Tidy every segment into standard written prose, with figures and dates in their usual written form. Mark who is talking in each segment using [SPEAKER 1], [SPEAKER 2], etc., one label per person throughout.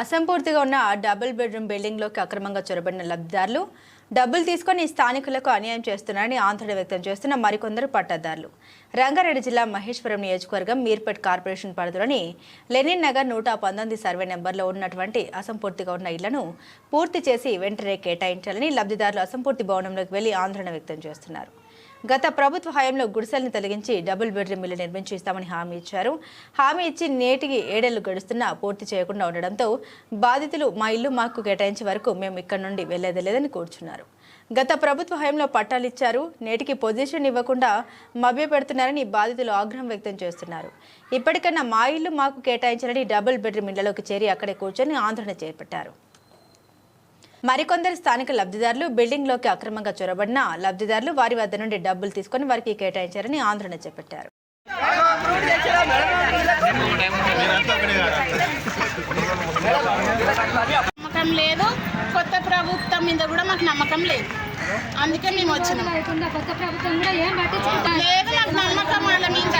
[SPEAKER 1] అసంపూర్తిగా ఉన్న double bedroom బిల్డింగ్లోకి అక్రమంగా చొరబడిన లబ్ధిదారులు డబ్బులు తీసుకొని స్థానికులకు అన్యాయం చేస్తున్నారని ఆందోళన వ్యక్తం చేస్తున్న మరికొందరు పట్టాదారులు రంగారెడ్డి జిల్లా మహేశ్వరం నియోజకవర్గం మీర్పేట్ కార్పొరేషన్ పరిధిలోని లెనిన్ నగర్ 119 సర్వే నెంబర్లో ఉన్నటువంటి అసంపూర్తిగా ఉన్న ఇళ్లను పూర్తి చేసి వెంటనే కేటాయించాలని లబ్ధిదారులు అసంపూర్తి భవనంలోకి వెళ్లి ఆందోళన వ్యక్తం చేస్తున్నారు. గత ప్రభుత్వ హయాంలో గుడిసెలను తొలగించి డబుల్ బెడ్రూమ్ ఇల్లు నిర్మించి ఇస్తామని హామీ ఇచ్చారు. హామీ ఇచ్చి నేటికి 7 ఏళ్లు గడుస్తున్నా పూర్తి చేయకుండా ఉండడంతో బాధితులు మా ఇల్లు మాకు కేటాయించే వరకు మేము ఇక్కడ నుండి వెళ్లేది లేదని కూర్చున్నారు. గత ప్రభుత్వ హయాంలో పట్టాలు ఇచ్చారు, నేటికి పొజిషన్ ఇవ్వకుండా మభ్యపెడుతున్నారని బాధితులు ఆగ్రహం వ్యక్తం చేస్తున్నారు. ఇప్పటికన్నా మా ఇల్లు మాకు కేటాయించాలని డబుల్ బెడ్రూమ్ ఇళ్లలోకి చేరి అక్కడే కూర్చొని ఆందోళన చేపట్టారు. మరికొందరు స్థానిక లబ్ధిదారులు బిల్డింగ్లోకి అక్రమంగా చొరబడిన లబ్ధిదారులు వారి వద్ద నుండి డబ్బులు తీసుకుని వారికి కేటాయించారని ఆందోళన చేపట్టారు.
[SPEAKER 2] నమ్మకం లేదు, కొత్త ప్రభుత్వం మీద కూడా మాకు నమ్మకం లేదు, అందుకే మేము వచ్చినాం.
[SPEAKER 3] కొత్త ప్రభుత్వం కూడా ఏం పట్టించుకుంటాం
[SPEAKER 2] లేదు, మాకు నమ్మకం వాళ్ళ మీద.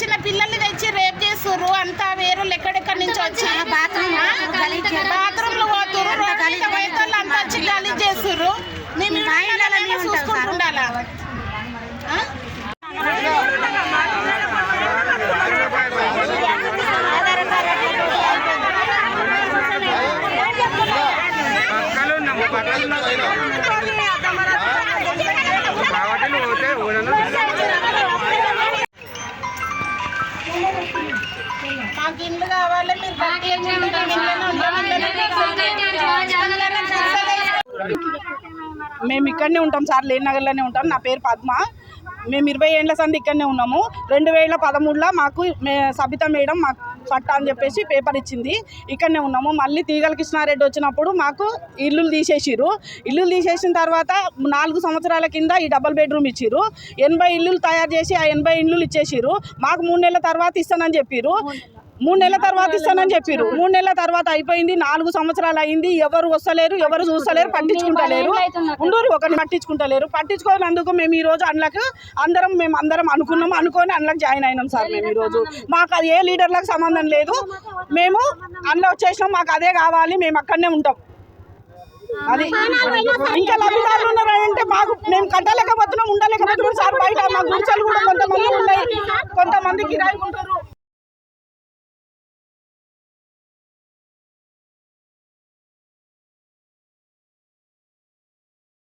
[SPEAKER 2] చిన్న పిల్లల్ని తెచ్చి రేప్ చేస్తుర్రు, అంతా వేరు ఎక్కడెక్కడి నుంచి వచ్చి బాత్రూమ్లు పోతుర్రు, వైద్యులు అంతా వచ్చి గలీజ్ చేస్తుర్రు. మేము చూసుకుంటుండాలా? మాకు ఇల్లు కావాలి,
[SPEAKER 4] మేము ఇక్కడనే ఉంటాం సార్, లేని నగర్లోనే ఉంటాం. నా పేరు పద్మ. మేము 20 ఏళ్ల సంది ఇక్కడనే ఉన్నాము. 2013లో మాకు సబిత మేడం మాకు పట్టా అని చెప్పేసి పేపర్ ఇచ్చింది, ఇక్కడనే ఉన్నాము. మళ్ళీ తీగల కృష్ణారెడ్డి వచ్చినప్పుడు మాకు ఇల్లులు తీసేసిరు. ఇల్లులు తీసేసిన తర్వాత 4 సంవత్సరాల కింద ఈ డబుల్ బెడ్రూమ్ ఇచ్చిరు. 80 ఇల్లులు తయారు చేసి ఆ 80 ఇల్లులు ఇచ్చేసిరు. మాకు 3 నెలల తర్వాత ఇస్తానని చెప్పిరు. 3 నెలల తర్వాత ఇస్తానని చెప్పారు. 3 నెలల తర్వాత అయిపోయింది, 4 సంవత్సరాలు అయింది. ఎవరు వస్తలేరు, ఎవరు చూస్తలేరు, పట్టించుకుంటలేరు. ఉండూరు ఒకరిని పట్టించుకుంటలేరు. పట్టించుకోనందుకు మేము ఈరోజు అందులోకి అందరం అనుకున్నాము, అనుకొని అందులోకి జాయిన్ అయినాం సార్. మేము ఈరోజు మాకు అది ఏ లీడర్లకు సంబంధం లేదు, మేము అందులో వచ్చేసినాం, మాకు అదే కావాలి, మేము అక్కడనే ఉంటాం. అది ఇంకా లబ్ధిదారులు ఉన్నారంటే మాకు మేము కట్టలేకపోతున్నాం, ఉండలేకపోతున్నాం సార్. బయట మా గుడిసెలు కూడా కొంతమంది ఉన్నాయి, కొంతమంది కిరాయి ఉంటారు.